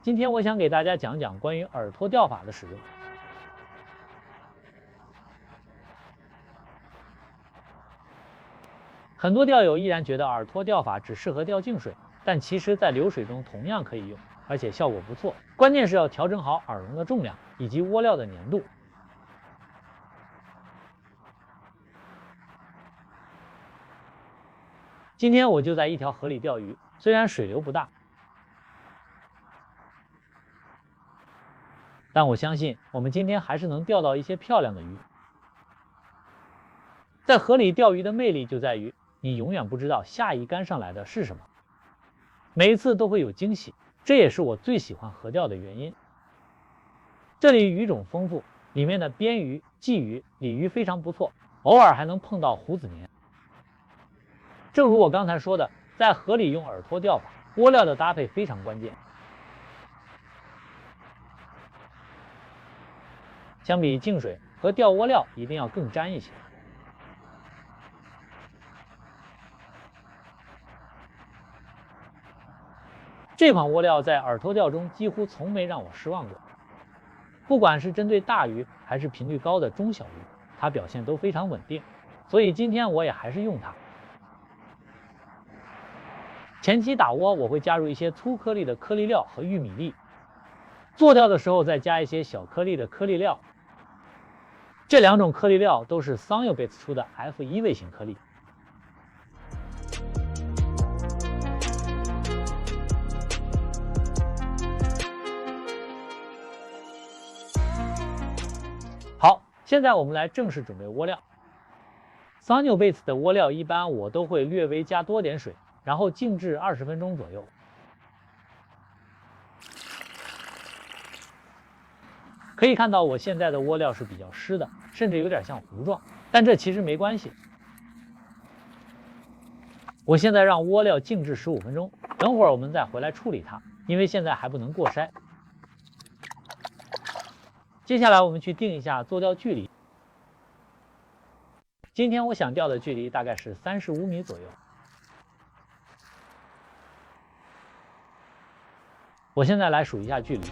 今天我想给大家讲讲关于耳托钓法的使用。很多钓友依然觉得耳托钓法只适合钓静水，但其实在流水中同样可以用，而且效果不错。关键是要调整好耳绒的重量以及窝料的粘度。今天我就在一条河里钓鱼，虽然水流不大，但我相信我们今天还是能钓到一些漂亮的鱼。在河里钓鱼的魅力就在于，你永远不知道下一竿上来的是什么，每一次都会有惊喜，这也是我最喜欢河钓的原因。这里鱼种丰富，里面的边鱼、鲫鱼、鲤鱼非常不错，偶尔还能碰到胡子鲶。正如我刚才说的，在河里用耳托钓法，窝料的搭配非常关键。相比静水，和钓窝料一定要更沾一些。这款窝料在耳托钓中几乎从没让我失望过，不管是针对大鱼还是频率高的中小鱼，它表现都非常稳定，所以今天我也还是用它。前期打窝我会加入一些粗颗粒的颗粒料和玉米粒，做钓的时候再加一些小颗粒的颗粒料。这两种颗粒料都是 Sanyo-Baits 出的 F1 味型颗粒。好，现在我们来正式准备窝料。Sanyo-Baits 的窝料一般我都会略微加多点水，然后静置20分钟左右。可以看到我现在的窝料是比较湿的，甚至有点像糊状，但这其实没关系。我现在让窝料静置15分钟，等会儿我们再回来处理它，因为现在还不能过筛。接下来我们去定一下做钓距离。今天我想钓的距离大概是35米左右。我现在来数一下距离。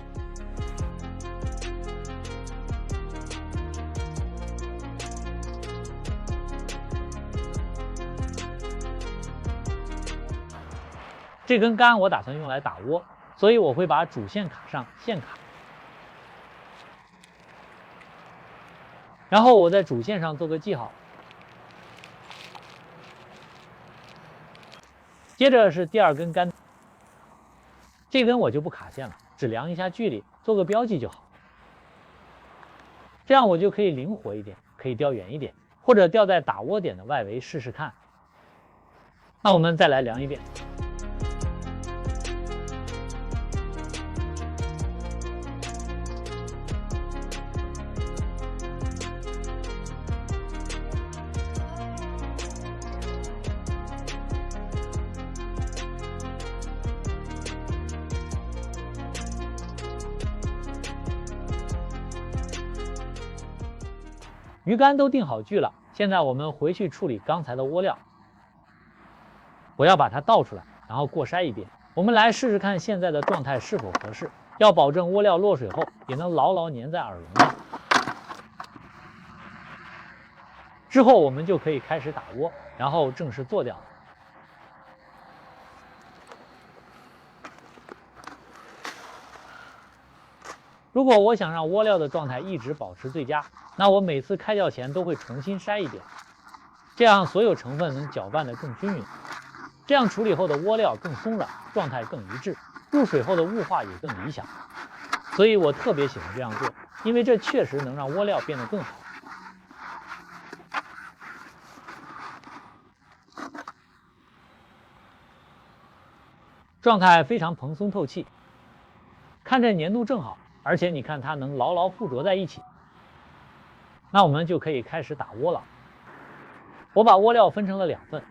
这根杆我打算用来打窝，所以我会把主线卡上线卡，然后我在主线上做个记号。接着是第二根杆，这根我就不卡线了，只量一下距离，做个标记就好。这样我就可以灵活一点，可以钓远一点，或者钓在打窝点的外围试试看。那我们再来量一遍。鱼竿都定好距了，现在我们回去处理刚才的窝料。我要把它倒出来，然后过筛一遍。我们来试试看现在的状态是否合适，要保证窝料落水后也能牢牢粘在耳绒上。之后我们就可以开始打窝，然后正式做钓。如果我想让窝料的状态一直保持最佳，那我每次开钓前都会重新筛一遍，这样所有成分能搅拌得更均匀。这样处理后的窝料更松软，状态更一致，入水后的雾化也更理想。所以我特别喜欢这样做，因为这确实能让窝料变得更好。状态非常蓬松透气，看这粘度正好，而且你看它能牢牢附着在一起。那我们就可以开始打窝了。我把窝料分成了2份，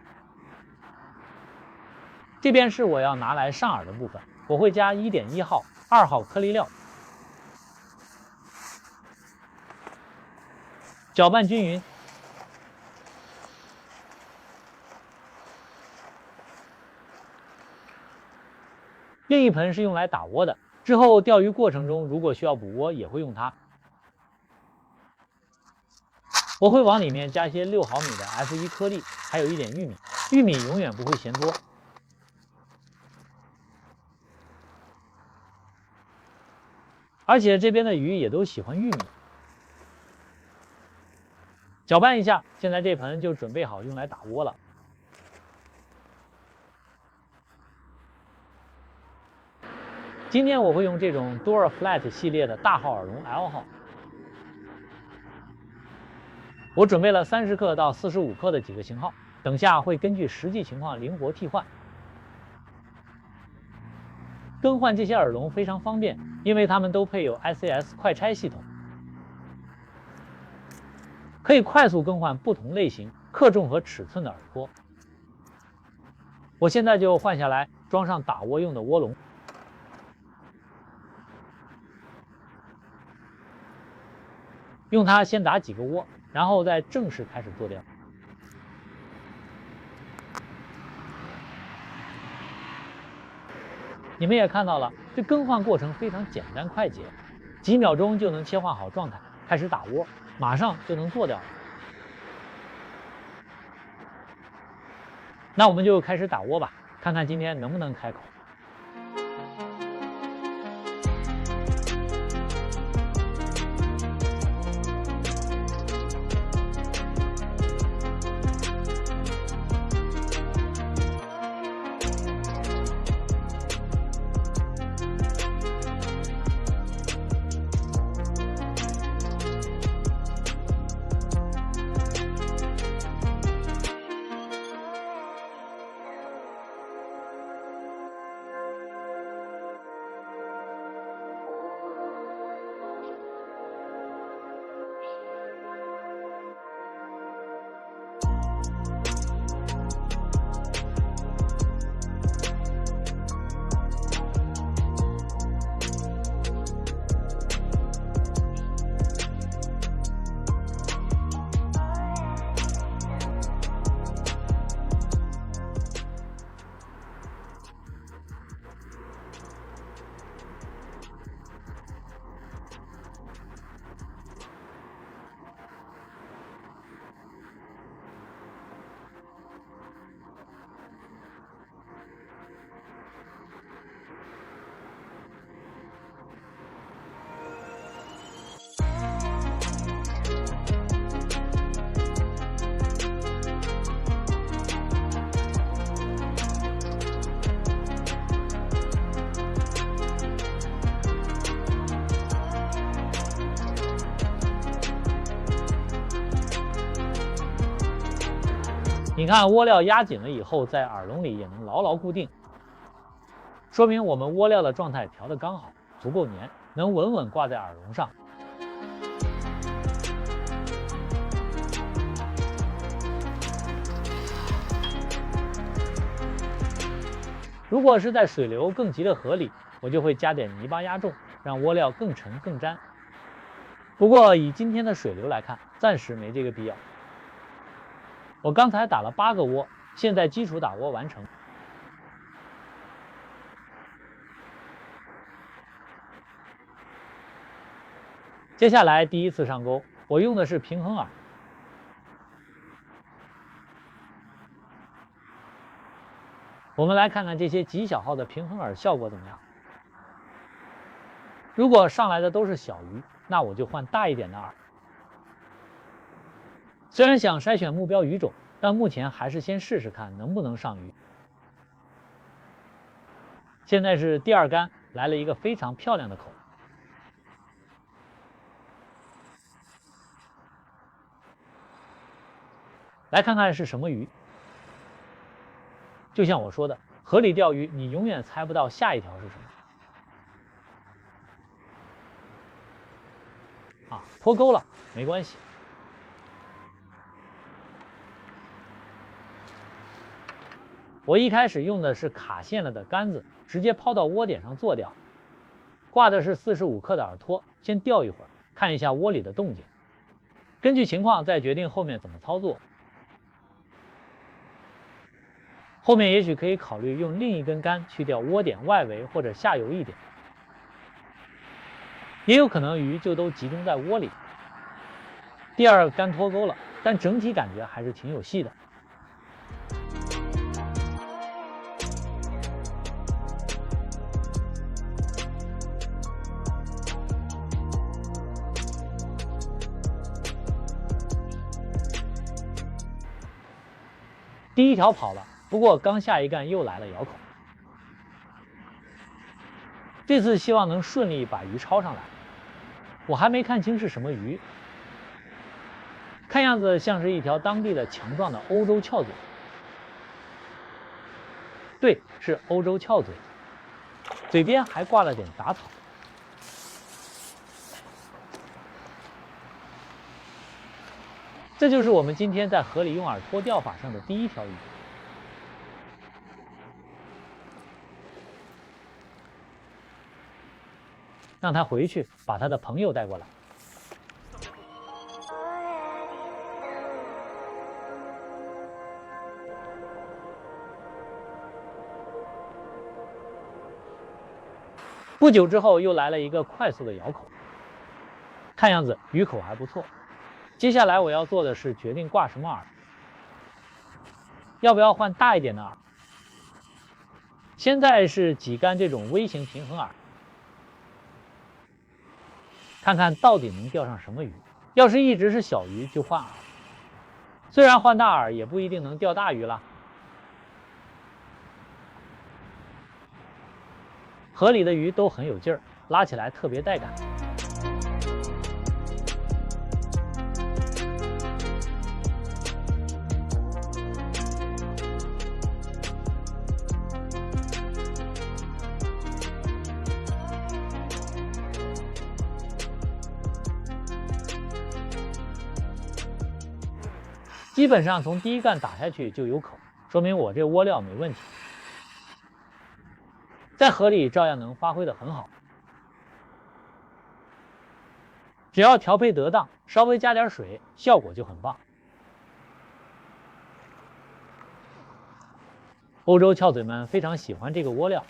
这边是我要拿来上饵的部分，我会加 1.1 号、2号颗粒料，搅拌均匀。另一盆是用来打窝的，之后钓鱼过程中如果需要补窝，也会用它。我会往里面加些6毫米的 F1颗粒，还有一点玉米，玉米永远不会嫌多。而且这边的鱼也都喜欢玉米。搅拌一下，现在这盆就准备好用来打窝了。今天我会用这种 Dora Flat 系列的大号耳笼 L 号。我准备了30克到45克的几个型号，等下会根据实际情况灵活替换。更换这些耳笼非常方便，因为它们都配有 ICS 快拆系统，可以快速更换不同类型、克重和尺寸的耳托。我现在就换下来，装上打窝用的窝笼。用它先打几个窝，然后再正式开始做钓。你们也看到了，这更换过程非常简单快捷，几秒钟就能切换好状态，开始打窝，马上就能做掉了。那我们就开始打窝吧，看看今天能不能开口。你看窝料压紧了以后，在耳笼里也能牢牢固定，说明我们窝料的状态调得刚好，足够粘，能稳稳挂在耳笼上。如果是在水流更急的河里，我就会加点泥巴压重，让窝料更沉更粘。不过以今天的水流来看，暂时没这个必要。我刚才打了8个窝，现在基础打窝完成。接下来第一次上钩，我用的是平衡饵。我们来看看这些极小号的平衡饵效果怎么样。如果上来的都是小鱼，那我就换大一点的饵。虽然想筛选目标鱼种，但目前还是先试试看能不能上鱼。现在是第2竿，来了一个非常漂亮的口。来看看是什么鱼。就像我说的，河里钓鱼，你永远猜不到下一条是什么。脱钩了，没关系。我一开始用的是卡线了的杆子，直接抛到窝点上做钓。挂的是45克的饵托，先钓一会儿，看一下窝里的动静，根据情况再决定后面怎么操作。后面也许可以考虑用另一根竿去钓窝点外围或者下游一点。也有可能鱼就都集中在窝里。第二个干脱钩了，但整体感觉还是挺有戏的。第一条跑了，不过刚下一竿又来了咬口。这次希望能顺利把鱼抄上来。我还没看清是什么鱼，看样子像是一条当地的强壮的欧洲翘嘴。对，是欧洲翘嘴，嘴边还挂了点杂草。这就是我们今天在河里用饵拖钓法上的第一条鱼。让他回去把他的朋友带过来。不久之后，又来了一个快速的咬口，看样子鱼口还不错。接下来我要做的是决定挂什么饵，要不要换大一点的饵？现在是几竿这种微型平衡饵，看看到底能钓上什么鱼。要是一直是小鱼，就换饵。虽然换大饵也不一定能钓大鱼啦。河里的鱼都很有劲儿，拉起来特别带感。基本上从第一竿打下去就有口，说明我这窝料没问题，在河里照样能发挥得很好。只要调配得当，稍微加点水，效果就很棒。欧洲翘嘴们非常喜欢这个窝料。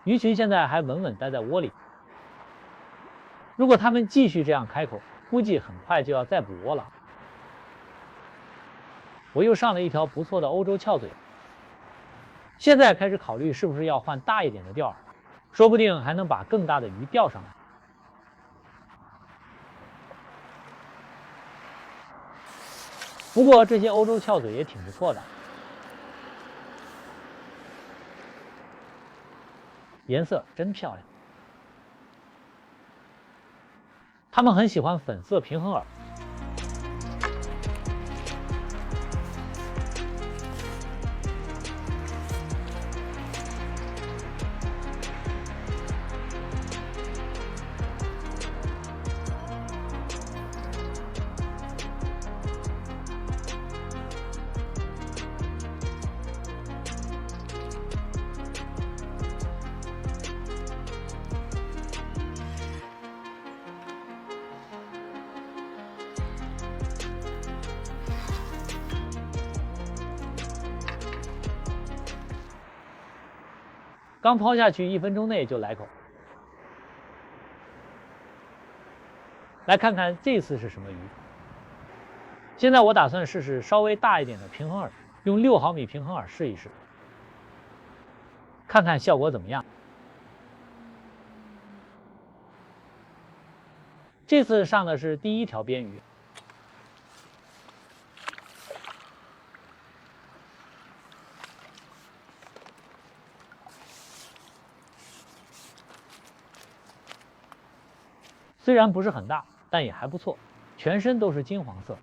鱼群现在还稳稳待在窝里，如果它们继续这样开口，估计很快就要再补窝了。我又上了一条不错的欧洲翘嘴，现在开始考虑是不是要换大一点的钓饵，说不定还能把更大的鱼钓上来。不过这些欧洲翘嘴也挺不错的，颜色真漂亮。它们很喜欢粉色平衡饵。刚抛下去1分钟内就来口。来看看这次是什么鱼。现在我打算试试稍微大一点的平衡饵，用6毫米平衡饵试一试，看看效果怎么样。这次上的是第一条边鱼。虽然不是很大，但也还不错，全身都是金黄色。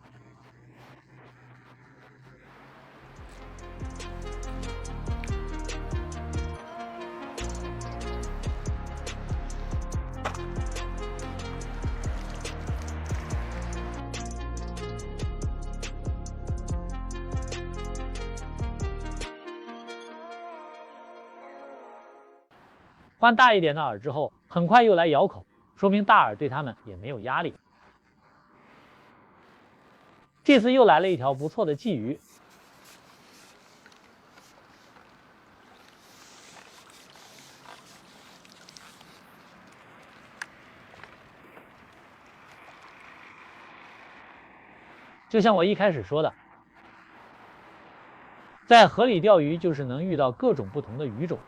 换大一点的饵之后，很快又来咬口，说明大饵对它们也没有压力。这次又来了一条不错的鲫鱼，就像我一开始说的，在河里钓鱼就是能遇到各种不同的鱼种。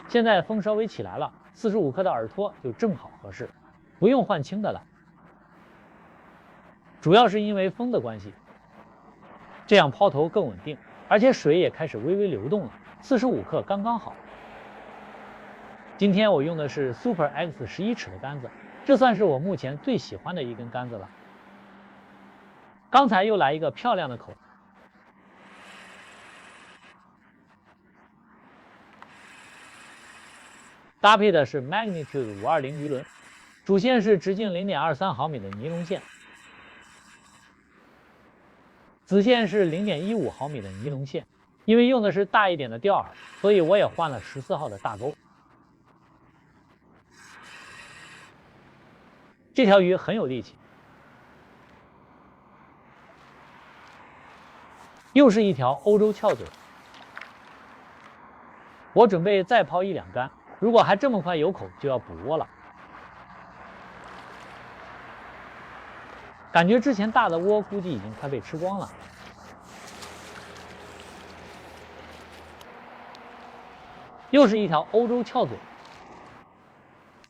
现在风稍微起来了，45克的饵托就正好合适，不用换轻的了。主要是因为风的关系，这样抛投更稳定，而且水也开始微微流动了，45克刚刚好。今天我用的是 Super X 11尺的杆子，这算是我目前最喜欢的一根杆子了。刚才又来一个漂亮的口，搭配的是 Magnitude 520鱼轮，主线是直径 0.23毫米的尼龙线，子线是 0.15毫米的尼龙线。因为用的是大一点的钓饵，所以我也换了14号的大钩。这条鱼很有力气，又是一条欧洲翘嘴。我准备再抛1-2竿，如果还这么快有口，就要补窝了。感觉之前大的窝估计已经快被吃光了。又是一条欧洲翘嘴，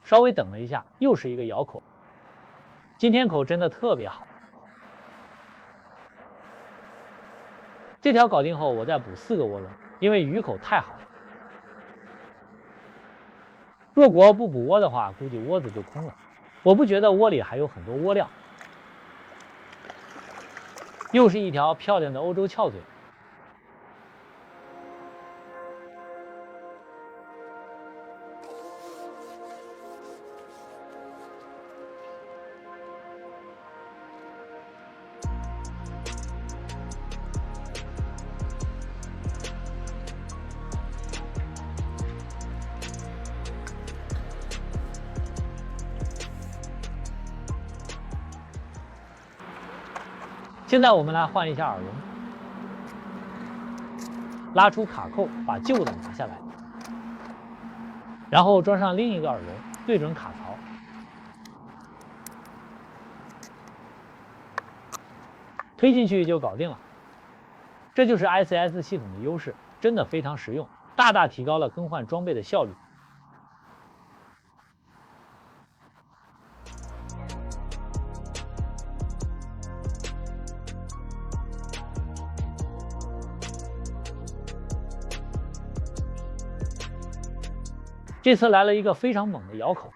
稍微等了一下，又是一个咬口。今天口真的特别好。这条搞定后，我再补4个涡轮，因为鱼口太好了。若果不补窝的话，估计窝子就空了。我不觉得窝里还有很多窝料。又是一条漂亮的欧洲翘嘴。现在我们来换一下饵笼，拉出卡扣，把旧的拿下来，然后装上另一个饵笼，对准卡槽，推进去就搞定了。这就是 ICS 系统的优势，真的非常实用，大大提高了更换装备的效率。这次来了一个非常猛的咬口，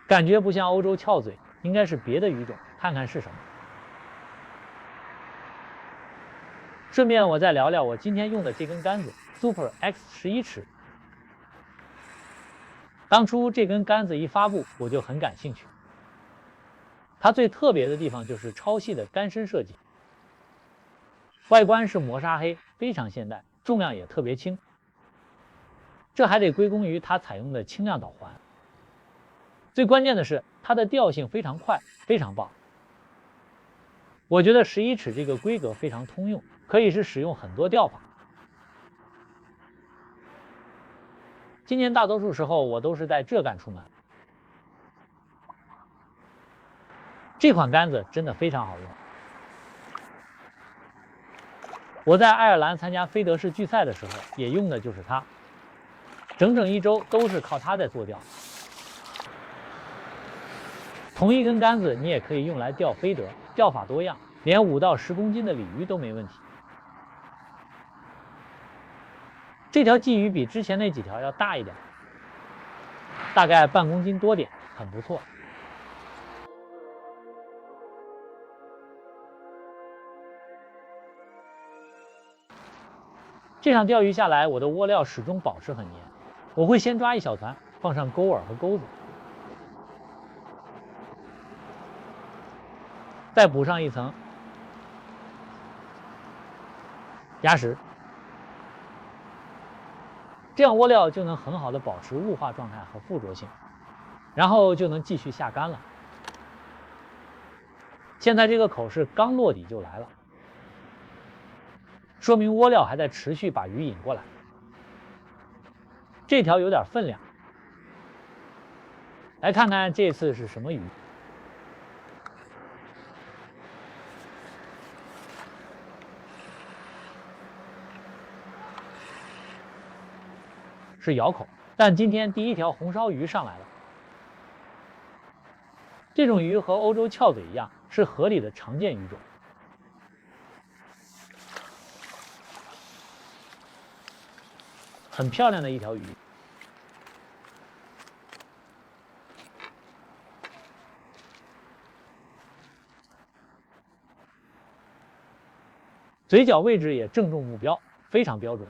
感觉不像欧洲翘嘴，应该是别的鱼种，看看是什么。顺便我再聊聊我今天用的这根杆子 Super X 11尺。当初这根杆子一发布，我就很感兴趣。它最特别的地方就是超细的杆身设计，外观是磨砂黑，非常现代，重量也特别轻。这还得归功于它采用的轻量导环。最关键的是，它的钓性非常快，非常棒。我觉得11尺这个规格非常通用，可以是使用很多钓法。今年大多数时候我都是带这杆出门。这款杆子真的非常好用。我在爱尔兰参加菲德士巨赛的时候，也用的就是它。整整1周都是靠它在做钓。同一根杆子，你也可以用来钓菲德，钓法多样，连5到10公斤的鲤鱼都没问题。这条鲫鱼比之前那几条要大一点，大概半公斤多点，很不错。这场钓鱼下来，我的窝料始终保持很黏。我会先抓一小团，放上钩饵和钩子，再补上一层鸭石，这样窝料就能很好的保持雾化状态和附着性，然后就能继续下干了。现在这个口是刚落底就来了，说明窝料还在持续把鱼引过来。这条有点分量，来看看这次是什么鱼。是咬口，但今天第一条红烧鱼上来了。这种鱼和欧洲翘嘴一样，是河里的常见鱼种。很漂亮的一条鱼。嘴角位置也正中目标，非常标准。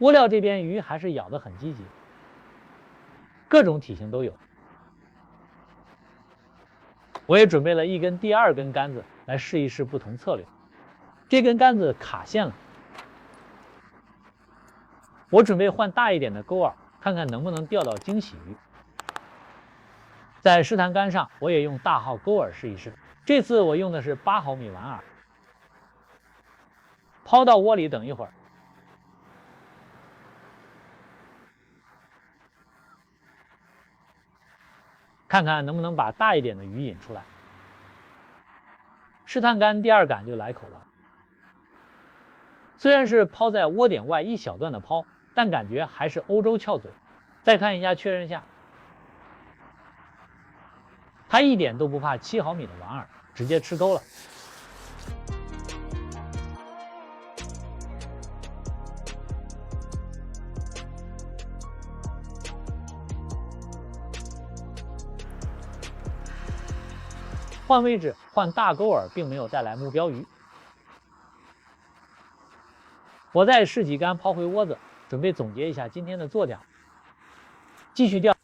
窝料这边鱼还是咬得很积极，各种体型都有。我也准备了一根第二根杆子来试一试不同策略。这根杆子卡线了，我准备换大一点的钩饵，看看能不能钓到惊喜鱼。在试探杆上，我也用大号钩饵试一试。这次我用的是8毫米丸饵，抛到窝里等一会儿。看看能不能把大一点的鱼引出来。试探杆第二杆就来口了，虽然是抛在窝点外一小段的抛，但感觉还是欧洲翘嘴。再看一下，确认一下，它一点都不怕7毫米的丸饵，直接吃钩了。换位置，换大钩饵，并没有带来目标鱼。我再试几竿抛回窝子，准备总结一下今天的作钓，继续钓。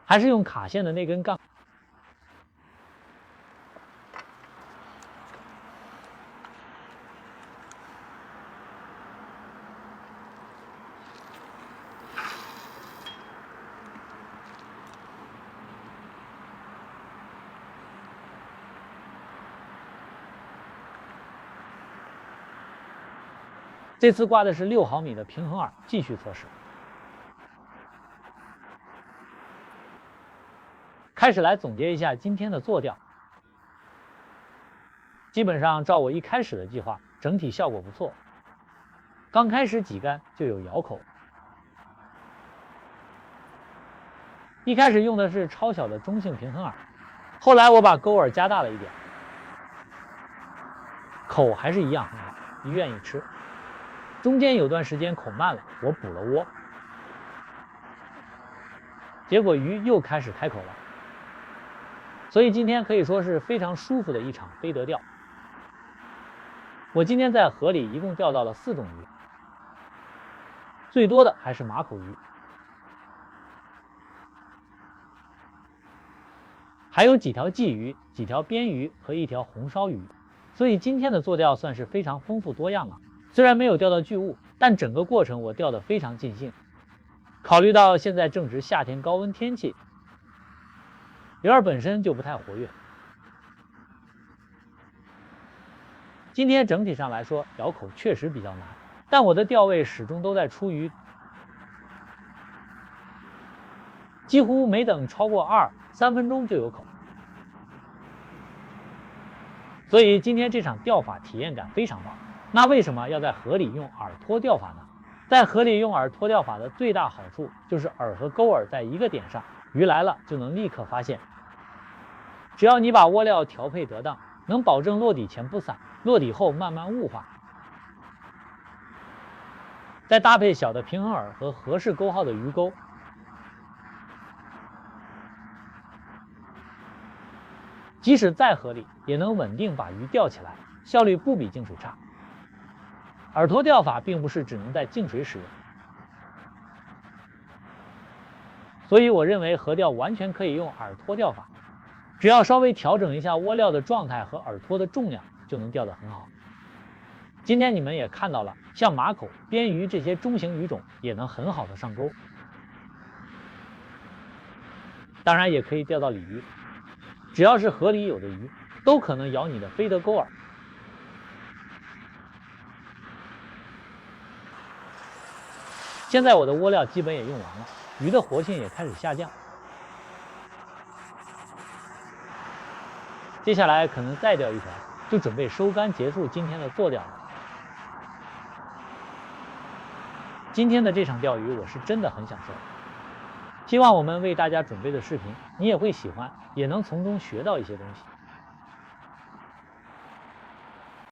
还是用卡线的那根杠。这次挂的是6毫米的平衡饵，继续测试。开始来总结一下今天的作钓，基本上照我一开始的计划，整体效果不错。刚开始几竿就有咬口，一开始用的是超小的中性平衡饵，后来我把钩饵加大了一点，口还是一样很好，鱼愿意吃。中间有段时间口慢了，我补了窝，结果鱼又开始开口了。所以今天可以说是非常舒服的一场飞得钓。我今天在河里一共钓到了4种鱼，最多的还是马口鱼，还有几条鲫鱼、几条边鱼和一条红烧鱼。所以今天的作钓算是非常丰富多样了。虽然没有钓到巨物，但整个过程我钓得非常尽兴。考虑到现在正值夏天高温天气，鱼儿本身就不太活跃。今天整体上来说，咬口确实比较难，但我的钓位始终都在出于几乎没等超过2-3分钟就有口。所以今天这场钓法体验感非常棒。那为什么要在河里用饵拖钓法呢？在河里用饵拖钓法的最大好处就是饵和钩饵在一个点上，鱼来了就能立刻发现。只要你把窝料调配得当，能保证落底前不散，落底后慢慢雾化。再搭配小的平衡饵和合适钩号的鱼钩，即使在河里也能稳定把鱼钓起来，效率不比净水差。饵拖钓法并不是只能在净水使用，所以我认为河钓完全可以用饵拖钓法，只要稍微调整一下窝料的状态和饵拖的重量，就能钓得很好。今天你们也看到了，像马口、边鱼这些中型鱼种也能很好的上钩，当然也可以钓到鲤鱼。只要是河里有的鱼，都可能咬你的飞得钩饵。现在我的窝料基本也用完了，鱼的活性也开始下降。接下来可能再钓一条，就准备收竿结束今天的做钓了。今天的这场钓鱼我是真的很享受，希望我们为大家准备的视频你也会喜欢，也能从中学到一些东西。